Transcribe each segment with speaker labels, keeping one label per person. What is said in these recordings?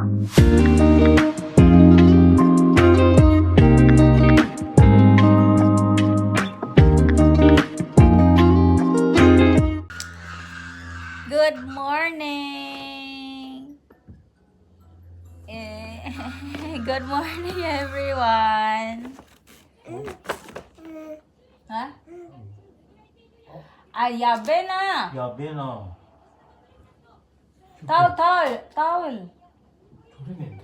Speaker 1: Good morning! Good morning, everyone! Ha? Ay, yabe na!
Speaker 2: 야배나
Speaker 1: Towel!
Speaker 2: 조리맨데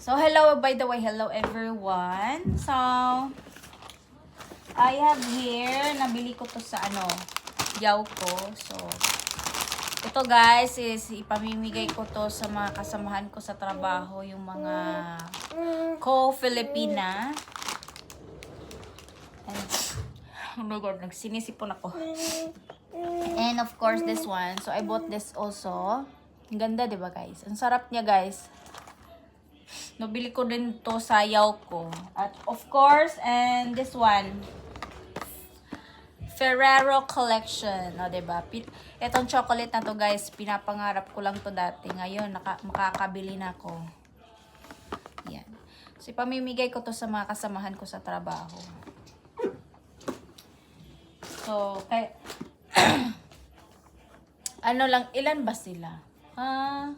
Speaker 1: So, hello, by the way, hello everyone. So, I have here, nabili ko to sa yaw ko. So, ito guys is ipamimigay ko to sa mga kasamahan ko sa trabaho, yung mga co-Filipina. And, oh my God, nagsinisipon ako. And of course, this one. So, I bought this also. Ang ganda, diba guys? Ang sarap niya guys. Nabili ko din to sa yaw ko. At of course, and this one. Ferrero Collection. O, diba? Itong chocolate na to guys, pinapangarap ko lang to dati. Ngayon, makakabili na ako. Yan. So, ipamimigay ko to sa mga kasamahan ko sa trabaho. So, kay ano lang, ilan ba sila? 6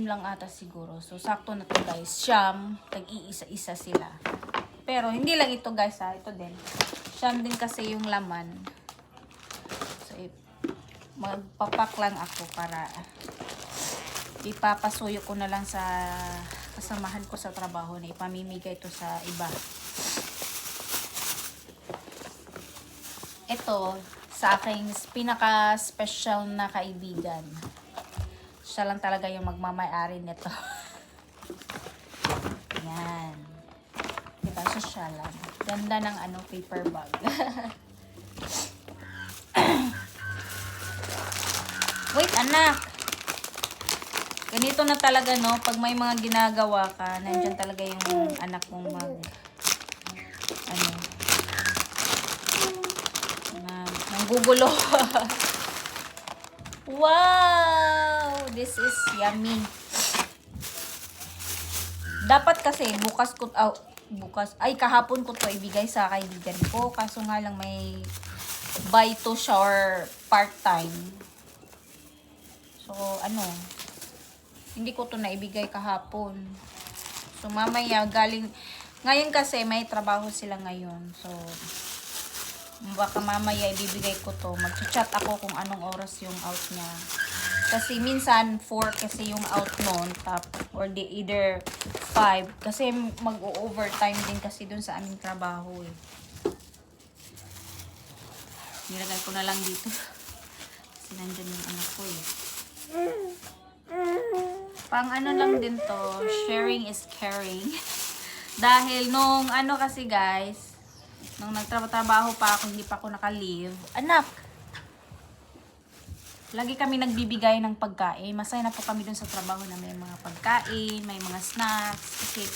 Speaker 1: lang ata siguro. So, sakto na to guys. Siyam, tag-iisa-isa sila. Pero, hindi lang ito guys ha. Ito din. Siyam din kasi yung laman. So, magpapak lang ako para ipapasuyo ko na lang sa kasamahan ko sa trabaho na ipamimigay to sa iba. Ito, sa aking pinaka-special na kaibigan. Siya lang talaga yung magmamay-ari nito. Yan. Diba? Siya lang. Ganda ng paper bag. Wait, anak! Ganito na talaga, no? Pag may mga ginagawa ka, nandyan talaga yung anak mong nanggugulo. Wow! This is yummy. Dapat kasi kahapon ko to ibigay sa kaibigan ko. Kaso nga lang may buy to shower part-time. So, hindi ko to naibigay kahapon. So, mamaya ngayon kasi may trabaho sila ngayon. So, baka mamaya ibibigay ko to. Mag-chat ako kung anong oras yung out niya. Kasi minsan 4 kasi yung out noon, or either 5 kasi mag-overtime din kasi dun sa aming trabaho eh. Nilagay ko na lang dito. Kasi nandyan yung anak ko eh. Pang lang din to, sharing is caring. Dahil nung kasi guys, nung nagtrabaho pa ako, hindi pa ako naka-leave. Anak! Lagi kami nagbibigay ng pagkain. Masaya na po kami dun sa trabaho na may mga pagkain, may mga snacks. Kasi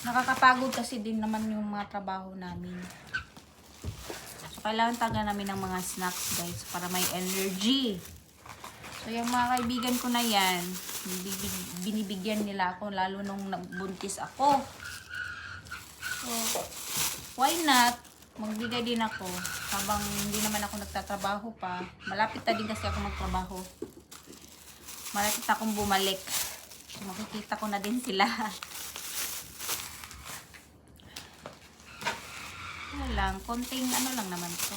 Speaker 1: nakakapagod kasi din naman yung mga trabaho namin. So, kailangan taga namin ng mga snacks guys para may energy. So, yung mga kaibigan ko na yan, binibigyan nila ako lalo nung nagbuntis ako. So, why not? Magbigay din ako habang hindi naman ako nagtatrabaho pa. Malapit na din kasi ako magtrabaho. Malapit na akong bumalik. So, makikita ko na din sila. Wala lang. Konting lang naman to.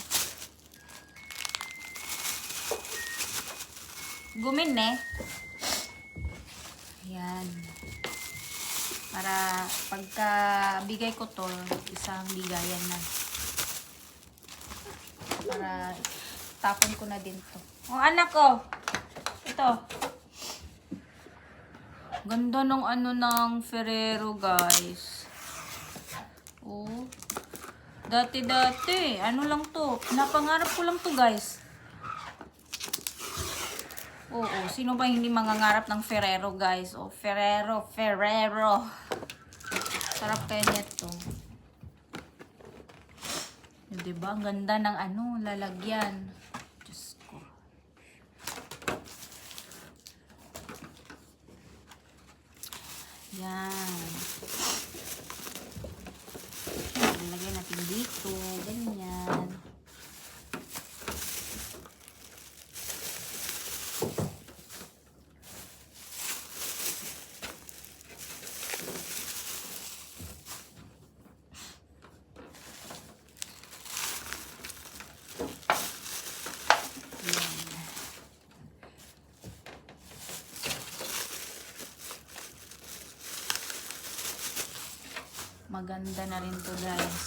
Speaker 1: Gumin eh. Ayan. Para pagka bigay ko to, isang bigayan na. Para tapon ko na din to. Oh, anak ko. Ito. Ganda ng ng Ferrero, guys. Oh. Dati-dati. Ano lang to? Napangarap ko lang to, guys. Oo. Sino ba hindi mangangarap ng Ferrero, guys? Oh, Ferrero. Sarap kaya nito. Yung, diba? Ang ganda ng ano, lalagyan. Diyos ko. Yan. Lalagyan natin dito. Ganyan. Maganda na rin to, guys.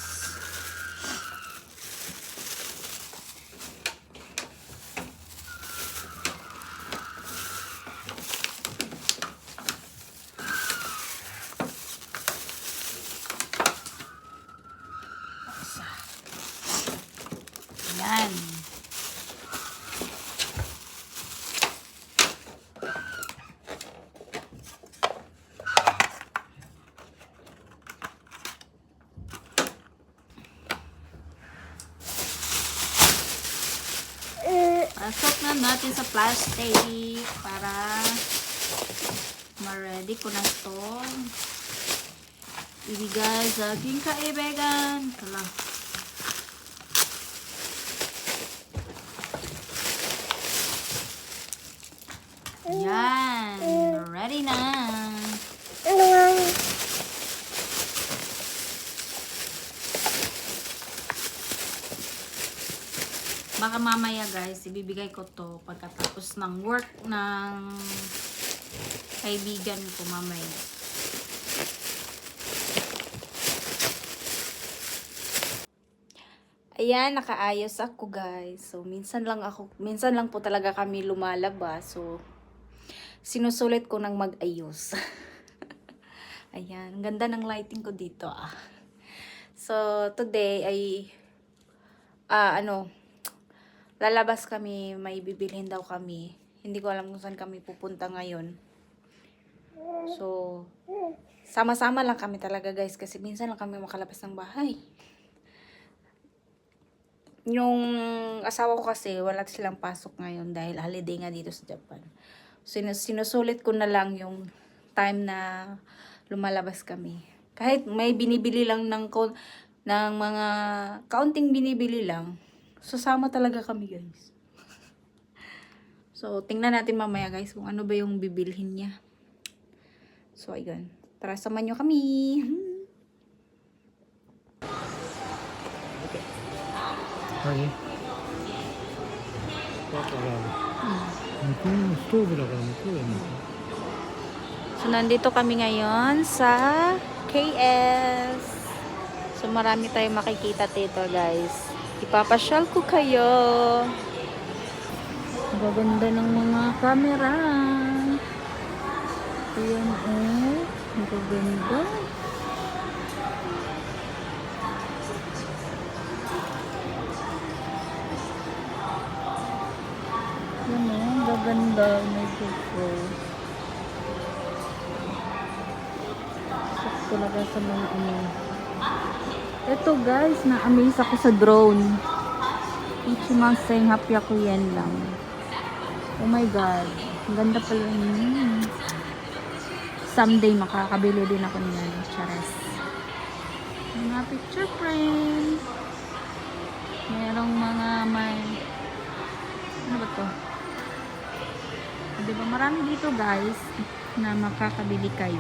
Speaker 1: Yan. Pasok na natin sa plastic para ma-ready ko na ito. Ibigay sa aking kaibigan. Hala. Yan. Ready na. Baka mamaya guys, ibibigay ko to pagkatapos ng work ng kaibigan ko mamaya. Ayan, nakaayos ako guys. So, minsan lang po talaga kami lumalabas. So, sinusulit ko nang mag-ayos. Ayan, ang ganda ng lighting ko dito ah. So, today ay lalabas kami, may bibilhin daw kami. Hindi ko alam kung saan kami pupunta ngayon. So, sama-sama lang kami talaga guys kasi minsan lang kami makalabas ng bahay. Yung asawa ko kasi wala silang pasok ngayon dahil holiday nga dito sa Japan. Sinusulit ko na lang yung time na lumalabas kami. Kahit may binibili lang ng mga kaunting binibili lang. Susama talaga kami guys. So, tingnan natin mamaya guys kung ano ba yung bibilhin niya. So, ayun. Tara, samahan nyo kami.
Speaker 2: 何？だから向こうのストーブだから向こうへ向こ
Speaker 1: So, nandito kami ngayon sa KS. So, marami tayong makikita dito guys. Ipapasyal ko kayo. Gaganda ng mga camera. Ayan oh. Gaganda. Ayan oh. Gaganda. May GoPro. Sak talaga sa mga Ito guys, na-amaze ako sa drone. Ichimasen, happy ako yan lang. Oh my god. Ang ganda pala yun. Someday makakabili din ako niyan. Chares. Mga picture frame. Merong mga may... Ano ba to? Diba marami dito guys na makakabili kayo.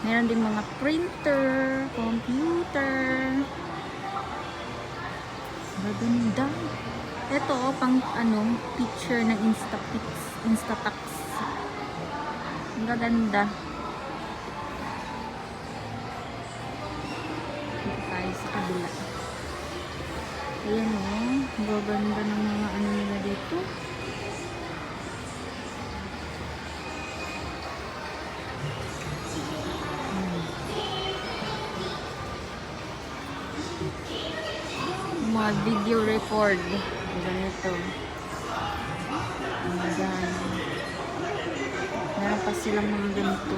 Speaker 1: Meron din mga printer, computer. Maganda. Ito, pang picture ng Instatax. Ang gaganda. Dito tayo sa kabila. Ayan o. Ang gaganda ng mga nila dito. Mga video record ganito. Ayan. Meron pa silang mga ganito.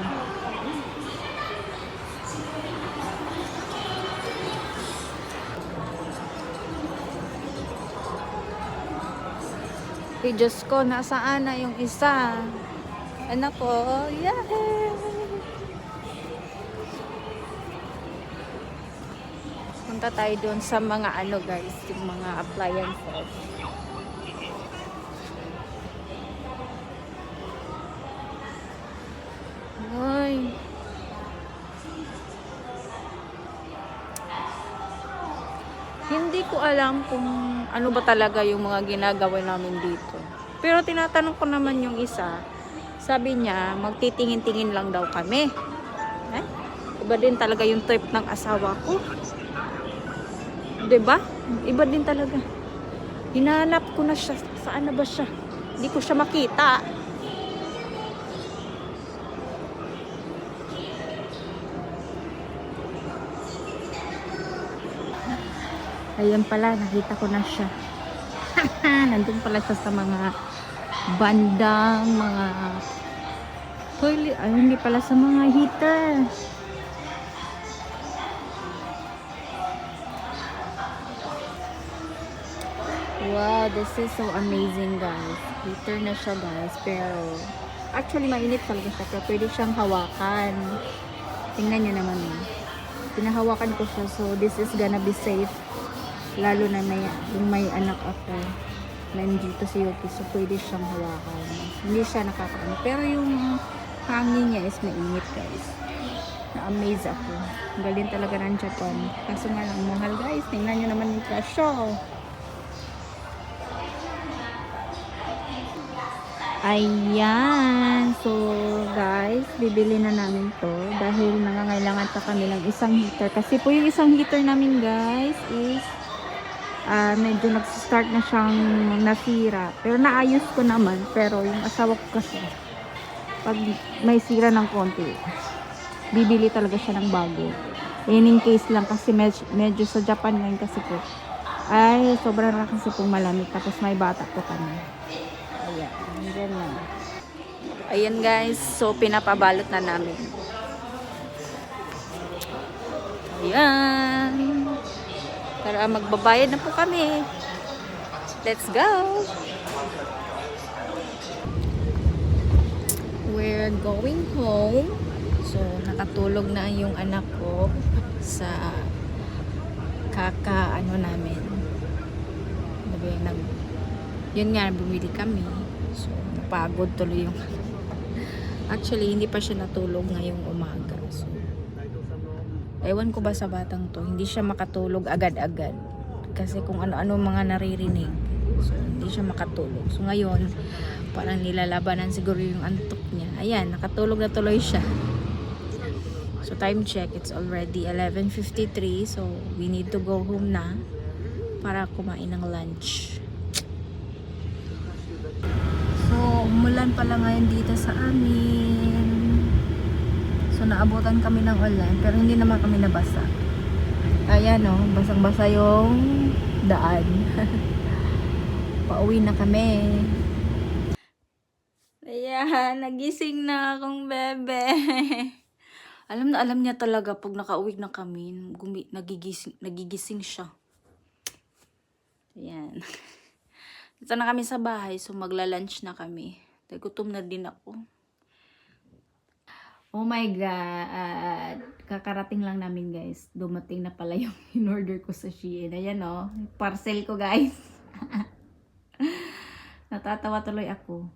Speaker 1: Ay, Diyos ko, nasaan na yung isa? Anak ko, yay! Punta tayo doon sa mga ano guys, yung mga appliances. Ay. Hindi ko alam kung ano ba talaga yung mga ginagawa namin dito. Pero tinatanong ko naman yung isa. Sabi niya, magtitingin-tingin lang daw kami. Eh? Iba din talaga yung trip ng asawa ko. 'Di ba? Iba din talaga. Hinahanap ko na siya. Saan na ba siya? Hindi ko siya makita. Ayan pala, nakita ko na siya. Nandun pala siya sa mga bandang, mga toilet. Ay, hindi pala sa mga heater. Wow, this is so amazing guys. Heater na siya guys, pero actually mainit talaga siya, pero pwede siyang hawakan. Tingnan nyo naman. Pinahawakan ko siya, so this is gonna be safe. Lalo na yung may anak ako na nandito si Yuki, so pwede siyang hawakan. Hindi siya nakakaano. Pero yung hangin niya is mainit guys. Na-amaze ako. Ang galing talaga ng Japan. Kaso nga lang mahal guys. Tingnan nyo naman yung presyo. Ayan. So guys, bibili na namin to dahil nangangailangan pa kami ng isang heater. Kasi po yung isang heater namin guys is medyo nag-start na siyang nasira. Pero naayos ko naman. Pero yung asawa ko kasi, pag may sira ng konti, bibili talaga siya ng bago. In case lang kasi medyo sa Japan ngayon kasi po, ay sobrang na kasi pong malamig. Tapos may bata po kami. Ayan. Ayan na. Ayan guys. So pinapabalot na namin. Ayan. Para magbabayad na po kami. Let's go! We're going home. So, nakatulog na yung anak ko sa ano namin. Yun nga, bumili kami. So, napagod tuloy yung actually, hindi pa siya natulog ngayong umaga. So, ewan ko ba sa batang to, hindi siya makatulog agad-agad. Kasi kung ano-ano mga naririnig. So, hindi siya makatulog. So, ngayon, parang nilalabanan siguro yung antok niya. Ayan, nakatulog na tuloy siya. So, time check, it's already 11:53. So, we need to go home na para kumain ng lunch. So, umulan pala ngayon dito sa amin. So, naabutan kami ng ulan, pero hindi naman kami nabasa. Ayan o, basang-basa yung daan. Pauwi na kami. Ayan, nagising na akong bebe. Alam na alam niya talaga pag nakauwi na kami, nagigising siya. Ayan. Dito na kami sa bahay, so magla-lunch na kami. Gutom na din ako. Oh my God. Kakarating lang namin guys. Dumating na pala yung in-order ko sa Shein. Ayan o. Parcel ko guys. Natatawa tuloy ako.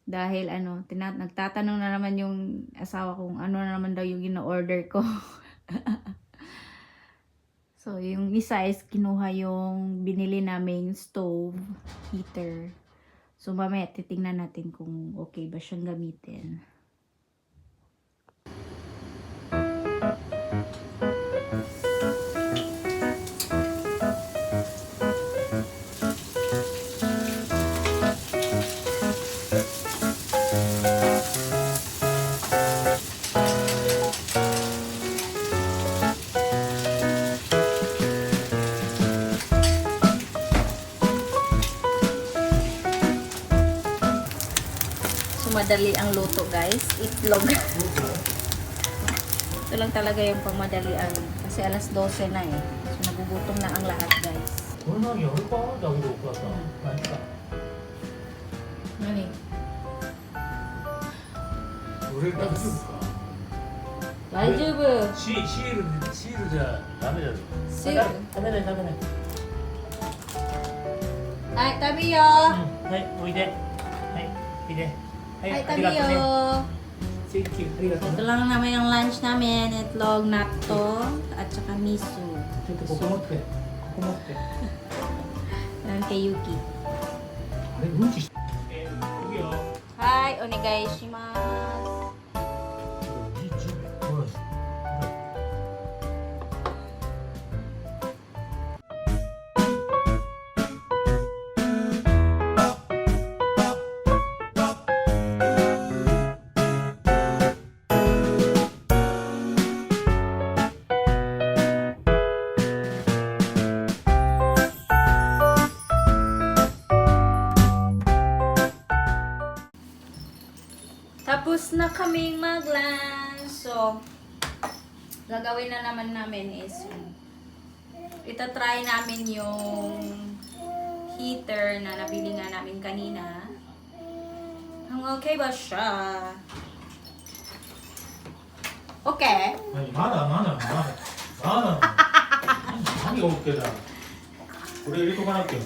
Speaker 1: Dahil nagtatanong na naman yung asawa kung ano na naman daw yung in-order ko. So yung isa is kinuha yung binili naming stove heater. So mamaya titingnan natin kung okay ba siyang gamitin. Madali ang luto guys, itlog. Ito lang talaga yung pangmadalian kasi alas 12 na eh. So nagugutom na ang lahat guys. 何？
Speaker 2: 俺大丈夫か？
Speaker 1: 大丈夫。
Speaker 2: シールじゃダメだぞ。
Speaker 1: シール？
Speaker 2: 食べない。
Speaker 1: はい、食べよ
Speaker 2: はい、おいで。はい、おいで。
Speaker 1: Ay, tabi yo.
Speaker 2: Sige, arigato.
Speaker 1: Ito lang naman yung lunch namin. Itlog, natto, at saka miso.
Speaker 2: ちょっとここ持って。ここ持って。
Speaker 1: Yan kay Yuki.
Speaker 2: あれ、うんちして。いいよ。
Speaker 1: Hi, onegaishimasu.
Speaker 2: ほら。
Speaker 1: Tapos na kaming mag-lunch. So, gagawin na naman namin is itatry namin yung heater na nabili nga namin kanina. Ang okay ba siya? Okay.
Speaker 2: まだ。何が OK だ。これ入れとかなきゃ。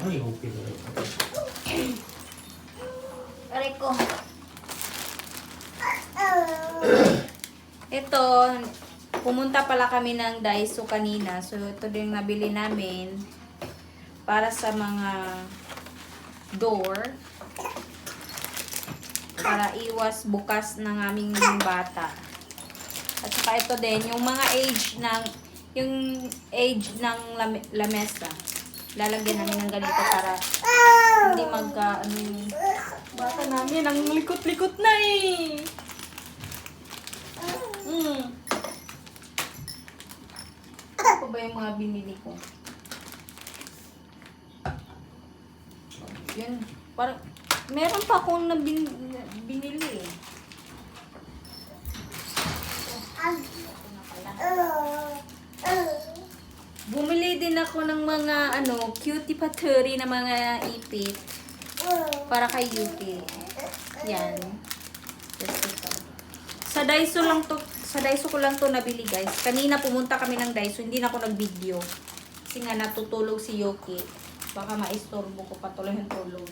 Speaker 2: 何が OK だよ。
Speaker 1: Aray ko. Ito, pumunta pala kami ng Daiso kanina. So, ito din nabili namin para sa mga door. Para iwas bukas ng aming bata. At saka ito din, yung mga age ng lamesa. Lalagyan namin ng ganito para hindi ano yung bata namin. Ang likot-likot na eh. Ano ba yung mga binili ko? Yun. Parang, meron pa akong binili eh. Bumili din ako ng mga cutie paturi na mga ipit para kay Yuki. Yan. Just ito. Sa Daiso ko lang to nabili, guys. Kanina pumunta kami ng Daiso, hindi na ako nag-video. Kasi nga natutulog si Yuki. Baka maistorbo ko patuloy yung tulog.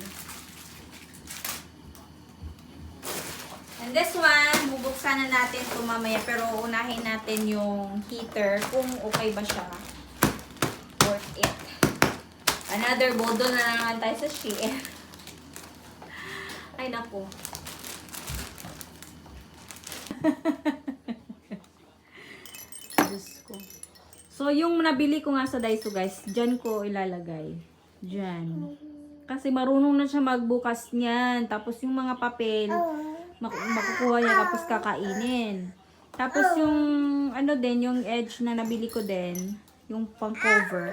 Speaker 1: And this one, bubuksan na natin ito mamaya. Pero unahin natin yung heater kung okay ba siya. Worth it. Another bodo na naman tayo sa Shein. Ay, naku. Diyos ko. So, yung nabili ko nga sa Daiso, guys, dyan ko ilalagay. Dyan. Kasi marunong na siya magbukas niyan. Tapos yung mga papel, makukuha niya tapos kakainin. Tapos yung yung edge na nabili ko din, yung pang cover,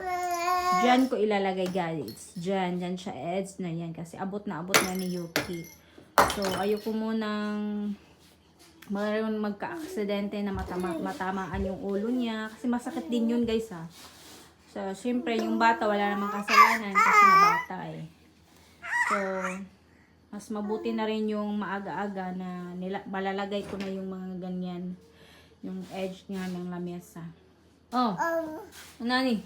Speaker 1: dyan ko ilalagay, guys. Dyan siya edge na yan kasi abot na ni Yuki. So ayoko munang magka-aksidente na matamaan yung ulo niya kasi masakit din yun, guys, ha. So syempre yung bata wala namang kasalanan kasi na bata eh. So mas mabuti na rin yung maaga-aga na malalagay ko na yung mga ganyan. Yung edge nga ng lamesa. Oh, nani?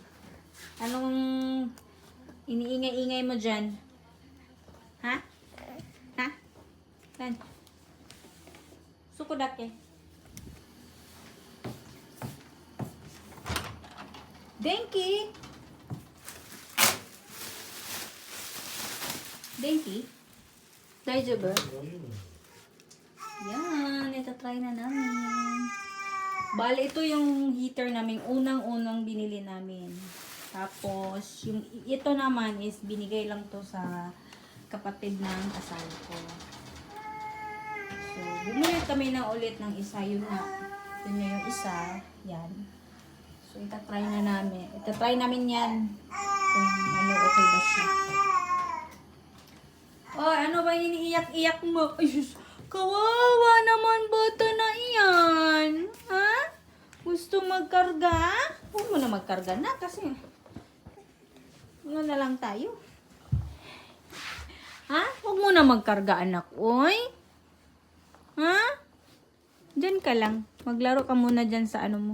Speaker 1: Anong iniingay-ingay mo dyan? Ha? Ha? Yan. Sukudake. Denki? Denki? Daijoubu? Yan, ito try na namin. Bale, ito yung heater namin, unang-unang binili namin. Tapos, yung ito naman is binigay lang to sa kapatid ng kasal ko. So, bumili kami na ulit ng isa. Yun na yung isa. Yan. So, itatry na namin. Itatry namin yan. Kung okay ba siya. Oh, ano ba iniiyak-iyak mo? Ay, sus, kawawa naman bata na iyan. Ha? Gusto magkarga? Huwag mo na magkarga na kasi Ano na lang tayo? Ha? Huwag mo na magkarga, anak. Uy? Ha? Diyan ka lang. Maglaro ka muna dyan sa ano mo.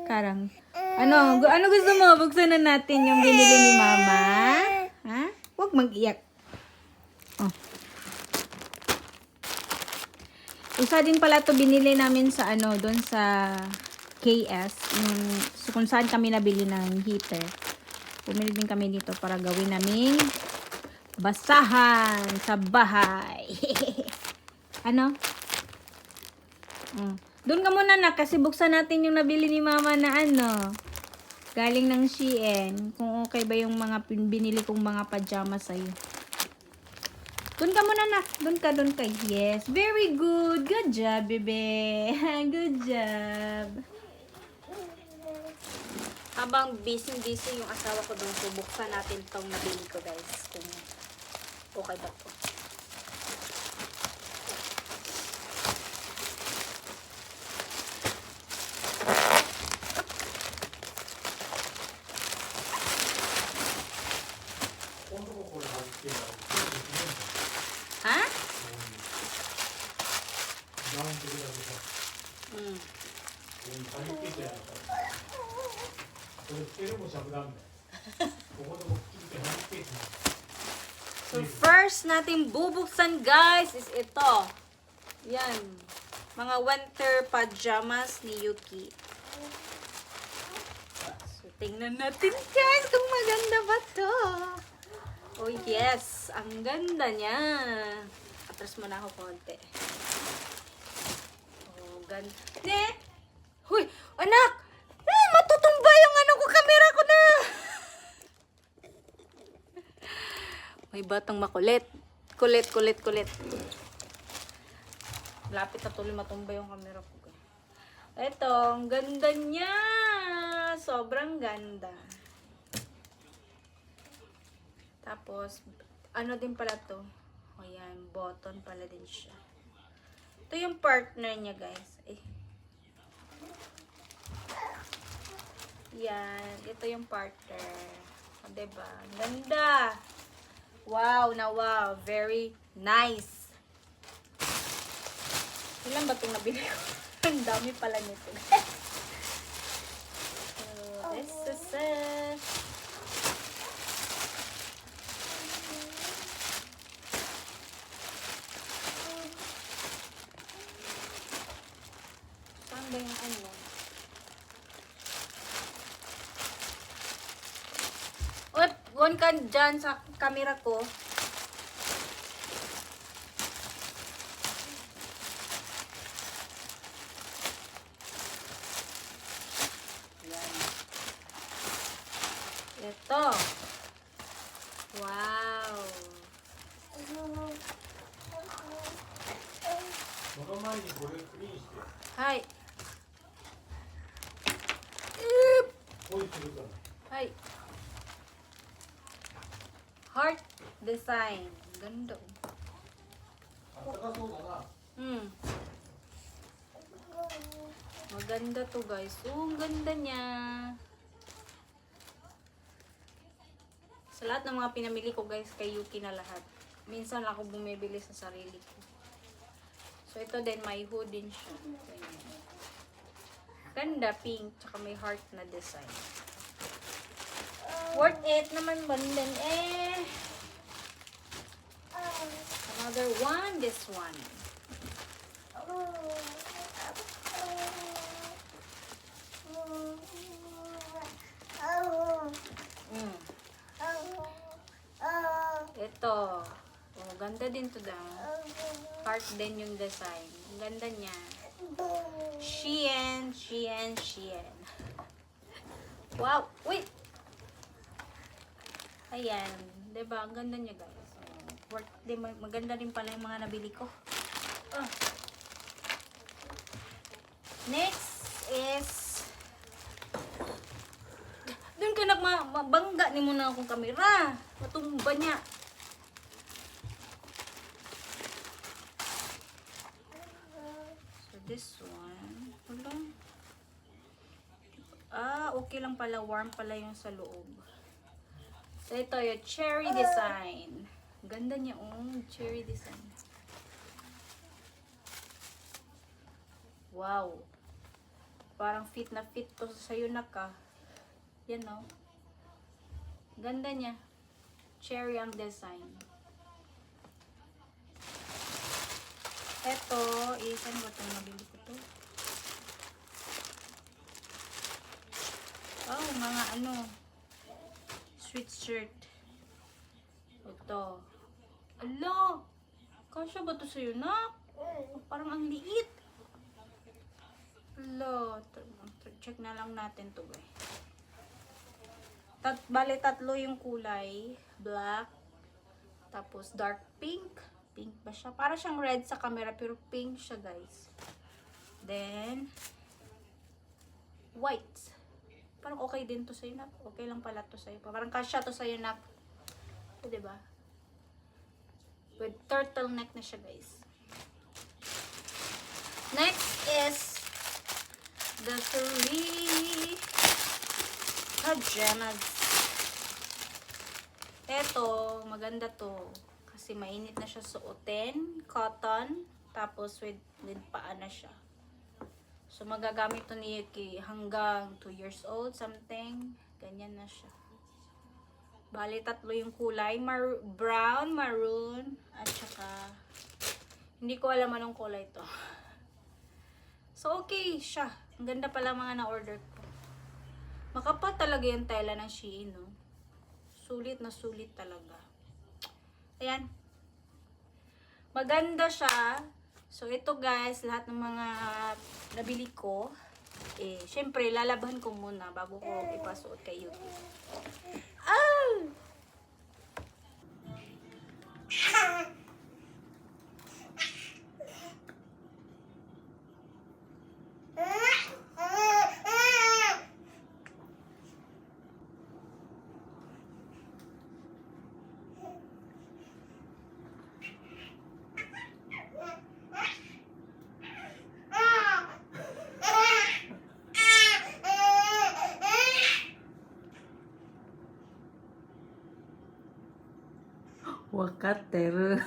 Speaker 1: Karang. Ano gusto mo? Buksan na natin yung binili ni Mama. Ha? Huwag mag-iyak. Oh. Isa din pala to binili namin sa ano, doon sa KS. So kung saan kami nabili ng heater. Bumili din kami dito para gawin naming basahan sa bahay. Ano? Doon ka muna na kasi buksan natin yung nabili ni Mama na ano. Galing ng Shein. Kung okay ba yung mga binili kong mga pajama sa'yo. Doon ka muna na. Doon ka. Yes. Very good. Good job, bebe. Good job. Habang busy yung asawa ko doon, so buksan natin tong nabili ko, guys. Kung okay ba to. Ha? So first natin bubuksan, guys, is ito. Yan. Mga winter pajamas ni Yuki. So tingnan natin, guys, kung maganda ba to. Oh yes, ang ganda niya. Atras mo na ako konti. Oh, ganda. Ne? Huy, anak! Matutumba yung ano ko, camera ko na! May batang makulit. Kulit. Lapit na tuloy matumba yung camera ko. Ito, ang ganda niya. Sobrang ganda. Tapos, ano din pala to? O yan, button pala din siya. Ito yung partner niya, guys. Yan, ito yung partner. O, diba? Ang ganda. Wow na wow. Very nice. Ilan ba itong nabili ko? Ang dami pala nito. So, this is it. Saan ba yung ano? Gon ka dyan sa camera ko. Yan. Ito. Wow. Hi. Hi. Heart design. Ganda. Maganda to, guys. Oh, ang ganda niya. Sa lahat ng mga pinamili ko, guys, kay Yuki na lahat. Minsan lang ako bumibili sa sarili ko. So, ito din, may hood din siya. Ganyan. Ganda, pink, tsaka may heart na design. Worth it naman ba din Another one, this one. Ito. Oh, ganda din to daw. Heart din yung design. Ang ganda niya. Shein. Wow. Wait. Ayan. Diba? Ang ganda niya, guys. Maganda rin pala yung mga nabili ko. Next is doon ka mabangga ni mo na akong kamera. Matumba niya. So this one. Wala. Okay lang pala. Warm pala yung sa loob. So, ito yung cherry design. Ganda niya, cherry design. Wow. Parang fit na fit to sa'yo na ka. Yan, no? Ganda niya. Cherry ang design. Ito is, ano ba itong nabili ko to? Oh, mga ano, sweatshirt. Ito. Ala! Kasya ba ito sa'yo, nak? Parang ang liit. Ala, check na lang natin to, guys. Bale, tatlo yung kulay. Black. Tapos dark pink. Pink ba siya? Para siyang red sa camera, pero pink siya, guys. Then, white. Parang okay din to sa'yo, nak. Okay lang pala to sa'yo. Parang kasya to sa'yo, nak. O, diba? With turtleneck na siya, guys. Next is the 3 pajamas. Eto, maganda to. Kasi mainit na siya suotin. Cotton. Tapos with paa na siya. So, magagamit to ni Yuki hanggang 2 years old, something. Ganyan na siya. Bali, tatlo yung kulay. Brown, maroon, at saka, hindi ko alam anong kulay to. So, okay siya. Ang ganda pala mga na-order ko. Makapal talaga yung tela ng Shein, no? Sulit na sulit talaga. Ayan. Maganda siya. So, ito guys, lahat ng mga nabili ko, syempre, lalabahan ko muna bago ko ipasuot kay Yuki. Ah!
Speaker 3: Wakater.